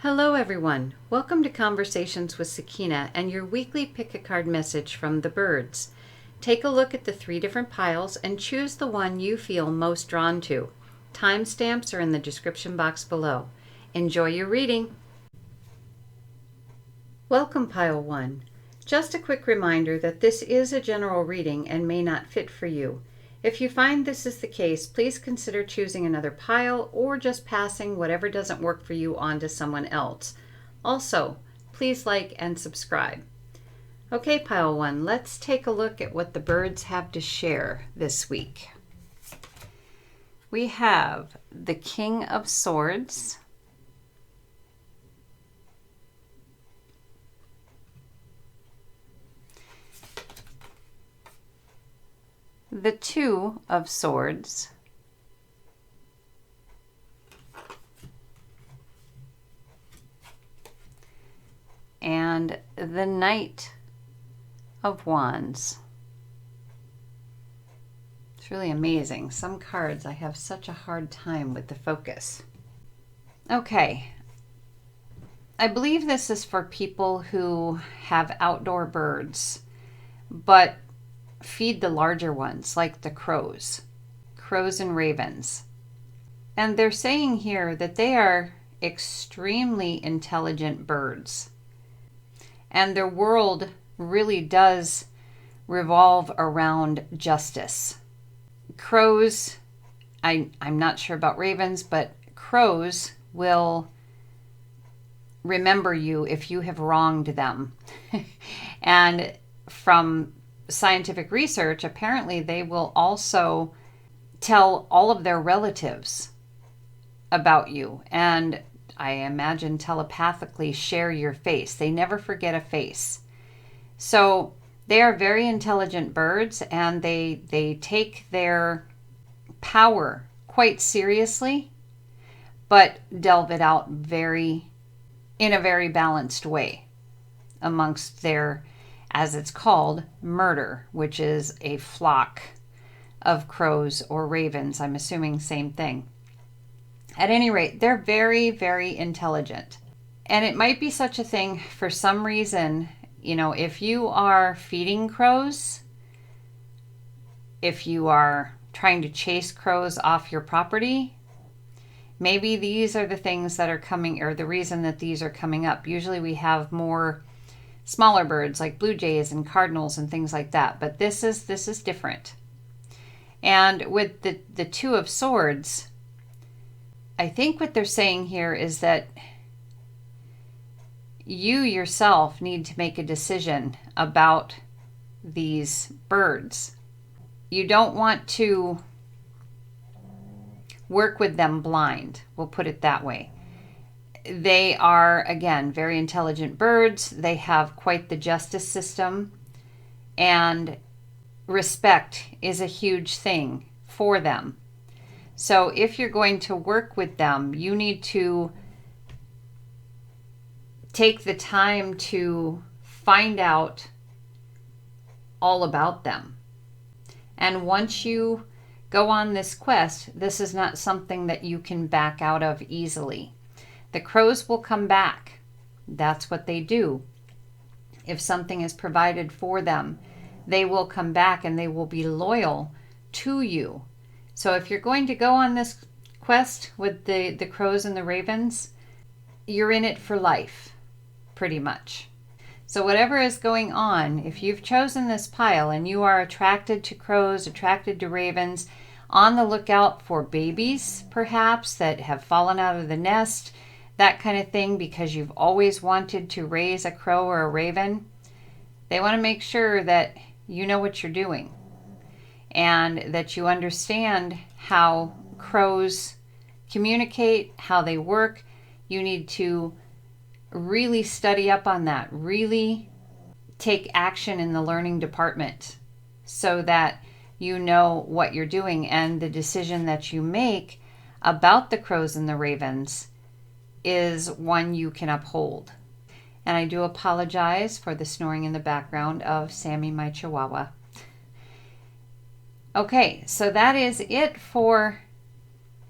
Hello everyone, welcome to Conversations with Sakina and your weekly pick a card message from the birds. Take a look at the 3 different piles and choose the one you feel most drawn to. Timestamps are in the description box below. Enjoy your reading. Welcome Pile 1. Just a quick reminder that this is a general reading and may not fit for you. If you find this is the case, please consider choosing another pile or just passing whatever doesn't work for you on to someone else. Also, please like and subscribe. Okay, Pile 1, let's take a look at what the birds have to share this week. We have the King of Swords, the Two of Swords, and the Knight of Wands. It's really amazing. Some cards I have such a hard time with the focus. Okay. I believe this is for people who have outdoor birds, but feed the larger ones like the crows and ravens. And they're saying here that they are extremely intelligent birds. And their world really does revolve around justice. Crows, I'm not sure about ravens, but crows will remember you if you have wronged them. And from scientific research, apparently they will also tell all of their relatives about you, and I imagine telepathically share your face. They never forget a face. So they are very intelligent birds, and they take their power quite seriously, but delve it out in a very balanced way amongst their, as it's called, murder, which is a flock of crows or ravens. I'm assuming same thing. At any rate, they're very, very intelligent. And it might be such a thing for some reason, if you are feeding crows, if you are trying to chase crows off your property, maybe these are the things that are coming, or the reason that these are coming up. Usually we have more smaller birds like blue jays and cardinals and things like that, but this is different. And with the Two of Swords, I think what they're saying here is that you yourself need to make a decision about these birds. You don't want to work with them blind, we'll put it that way. They are, again, very intelligent birds. They have quite the justice system, and respect is a huge thing for them. So if you're going to work with them, you need to take the time to find out all about them. And once you go on this quest, this is not something that you can back out of easily. The crows will come back. That's what they do. If something is provided for them, they will come back and they will be loyal to you. So if you're going to go on this quest with the crows and the ravens, you're in it for life, pretty much. So whatever is going on, if you've chosen this pile and you are attracted to crows, attracted to ravens, on the lookout for babies, perhaps, that have fallen out of the nest, that kind of thing, because you've always wanted to raise a crow or a raven, they want to make sure that you know what you're doing and that you understand how crows communicate, how they work. You need to really study up on that, really take action in the learning department so that you know what you're doing, and the decision that you make about the crows and the ravens is one you can uphold. And I do apologize for the snoring in the background of Sammy, my Chihuahua. Okay, so that is it for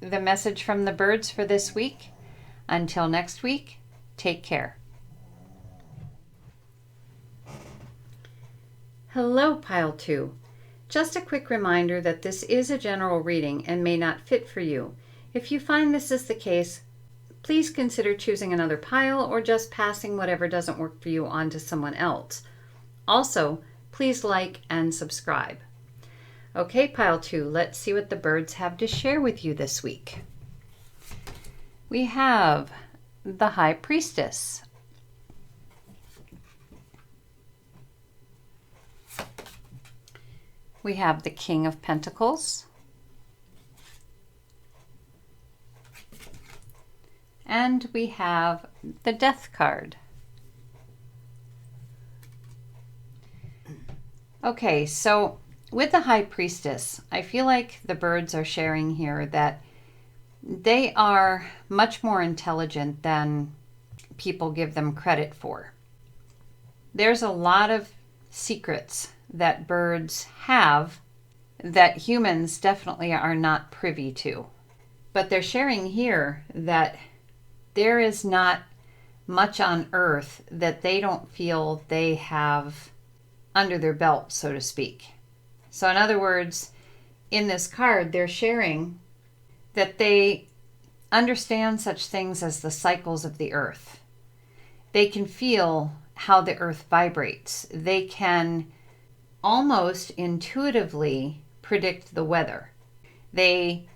the message from the birds for this week. Until next week, Take care. Hello, Pile 2. Just a quick reminder that this is a general reading and may not fit for you. If you find this is the case, please consider choosing another pile or just passing whatever doesn't work for you on to someone else. Also, please like and subscribe. Okay, Pile 2, let's see what the birds have to share with you this week. We have the High Priestess. We have the King of Pentacles. And we have the Death card. Okay, so with the High Priestess, I feel like the birds are sharing here that they are much more intelligent than people give them credit for. There's a lot of secrets that birds have that humans definitely are not privy to. But they're sharing here that there is not much on earth that they don't feel they have under their belt, so to speak. So in other words, in this card, they're sharing that they understand such things as the cycles of the earth. They can feel how the earth vibrates. They can almost intuitively predict the weather. They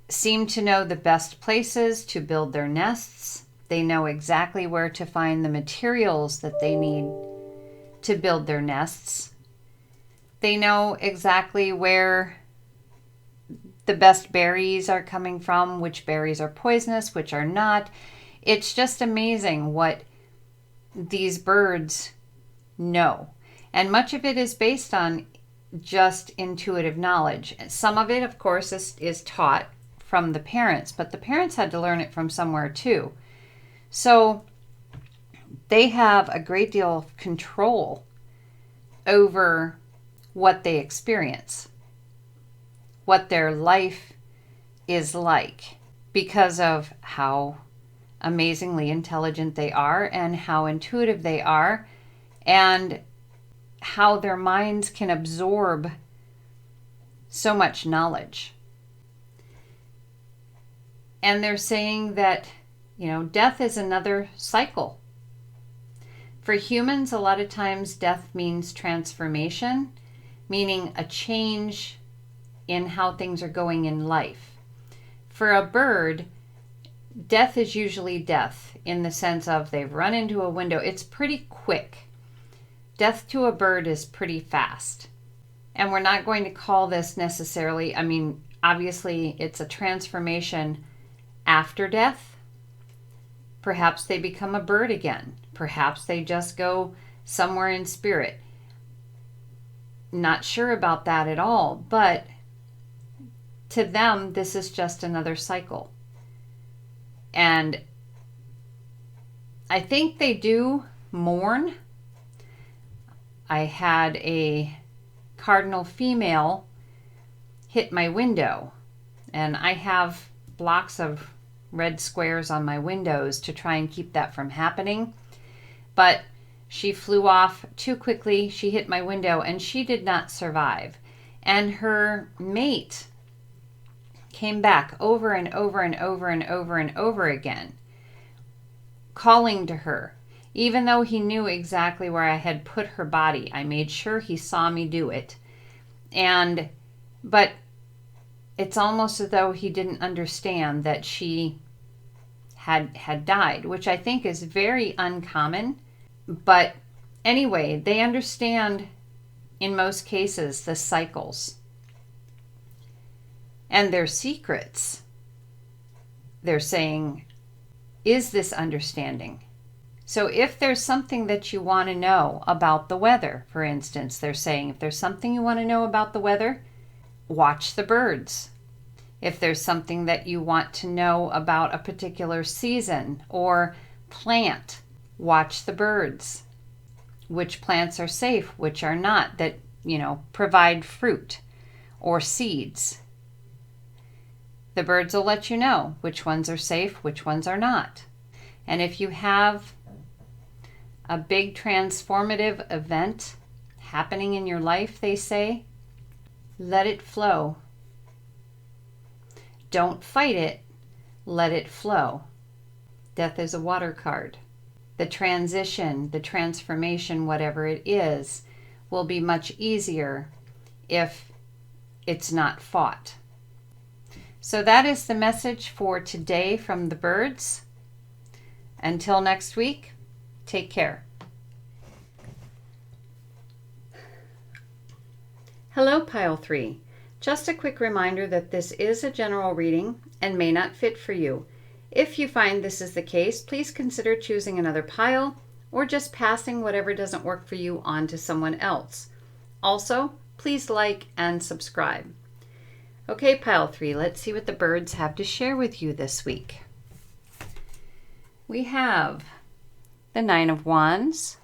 seem to know the best places to build their nests. They know exactly where to find the materials that they need to build their nests. They know exactly where the best berries are coming from, which berries are poisonous, which are not. It's just amazing what these birds know. And much of it is based on just intuitive knowledge. Some of it, of course, is taught from the parents, but the parents had to learn it from somewhere too. So they have a great deal of control over what they experience, what their life is like, because of how amazingly intelligent they are and how intuitive they are, and how their minds can absorb so much knowledge. And they're saying that, death is another cycle. For humans, a lot of times death means transformation, meaning a change in how things are going in life. For a bird, death is usually death in the sense of they've run into a window. It's pretty quick. Death to a bird is pretty fast. And we're not going to call this necessarily, obviously it's a transformation after death. Perhaps they become a bird again. Perhaps they just go somewhere in spirit. Not sure about that at all, but to them, this is just another cycle. And I think they do mourn. I had a cardinal female hit my window, and I have blocks of red squares on my windows to try and keep that from happening. But she flew off too quickly. She hit my window and she did not survive. And her mate came back over and over and over and over and over again, calling to her. Even though he knew exactly where I had put her body, I made sure he saw me do it. But it's almost as though he didn't understand that she had died, which I think is very uncommon. But anyway, they understand in most cases the cycles and their secrets. They're saying, is this understanding? So if there's something that you want to know about the weather, for instance, they're saying, if there's something you want to know about the weather, watch the birds. If there's something that you want to know about a particular season or plant, watch the birds. Which plants are safe, which are not, that, provide fruit or seeds. The birds will let you know which ones are safe, which ones are not. And if you have a big transformative event happening in your life, they say, let it flow. Don't fight it, let it flow. Death is a water card. The transition, the transformation, whatever it is, will be much easier if it's not fought. So that is the message for today from the birds. Until next week, take care. Hello, Pile 3. Just a quick reminder that this is a general reading and may not fit for you. If you find this is the case, please consider choosing another pile or just passing whatever doesn't work for you on to someone else. Also, please like and subscribe. Okay, Pile 3, let's see what the birds have to share with you this week. We have the Nine of Wands,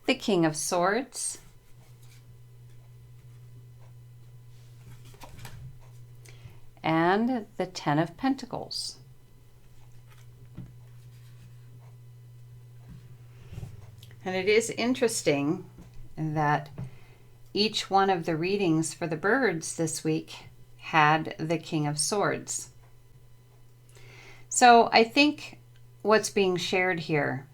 the King of Swords, and the Ten of Pentacles. And it is interesting that each one of the readings for the birds this week had the King of Swords. So I think what's being shared here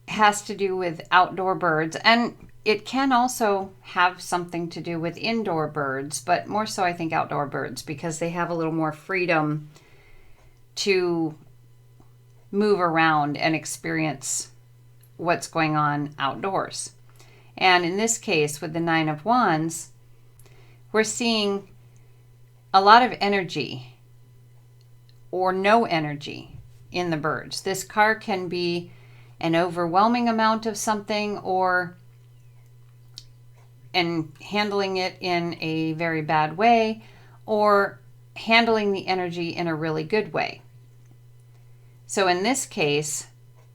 has to do with outdoor birds, and it can also have something to do with indoor birds, but more so I think outdoor birds, because they have a little more freedom to move around and experience what's going on outdoors. And in this case, with the Nine of Wands, we're seeing a lot of energy or no energy in the birds. This card can be an overwhelming amount of something and handling it in a very bad way, or handling the energy in a really good way. So in this case,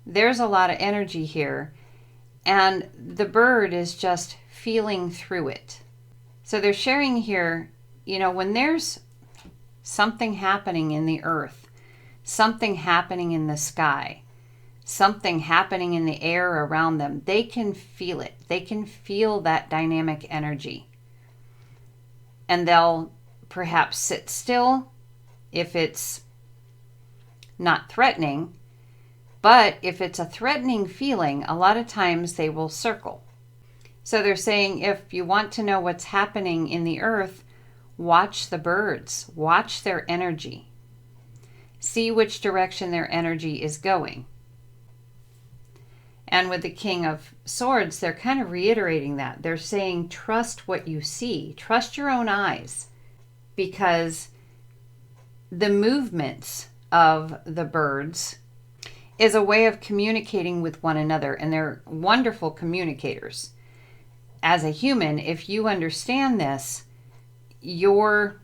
there's a lot of energy here, and the bird is just feeling through it. So they're sharing here, when there's something happening in the earth, something happening in the sky, something happening in the air around them, they can feel it. They can feel that dynamic energy. And they'll perhaps sit still if it's not threatening. But if it's a threatening feeling, a lot of times they will circle. So they're saying, if you want to know what's happening in the earth, watch the birds, watch their energy. See which direction their energy is going. And with the King of Swords, they're kind of reiterating that. They're saying, trust what you see. Trust your own eyes. Because the movements of the birds is a way of communicating with one another. And they're wonderful communicators. As a human, if you understand this, you're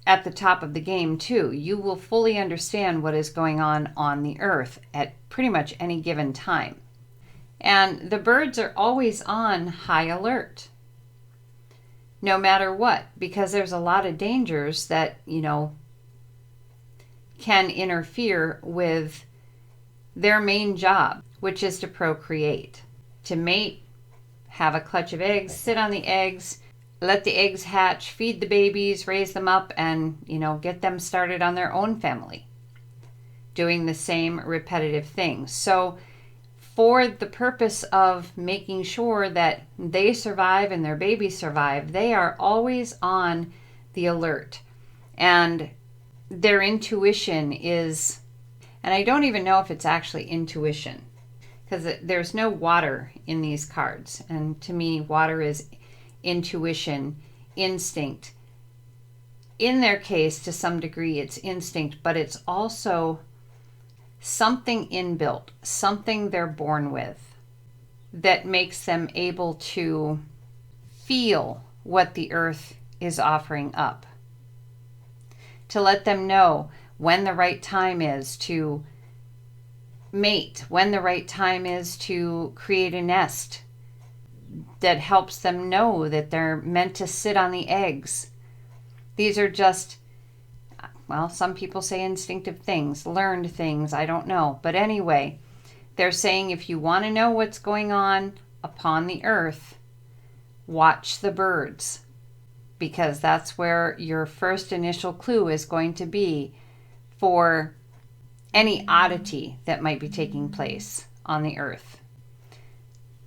at the top of the game too. You will fully understand what is going on the earth at pretty much any given time. And the birds are always on high alert, no matter what, because there's a lot of dangers that, can interfere with their main job, which is to procreate, to mate, have a clutch of eggs, sit on the eggs, let the eggs hatch, feed the babies, raise them up, and, get them started on their own family, doing the same repetitive things. So for the purpose of making sure that they survive and their babies survive, they are always on the alert. And their intuition is, and I don't even know if it's actually intuition, because there's no water in these cards. And to me, water is intuition, instinct. In their case, to some degree, it's instinct, but it's also something inbuilt, something they're born with that makes them able to feel what the earth is offering up. To let them know when the right time is to mate, when the right time is to create a nest, that helps them know that they're meant to sit on the eggs. These are just, well, some people say instinctive things, learned things, I don't know. But anyway, they're saying if you want to know what's going on upon the earth, watch the birds, because that's where your first initial clue is going to be for any oddity that might be taking place on the earth.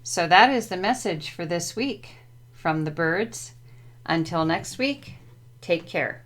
So that is the message for this week from the birds. Until next week, take care.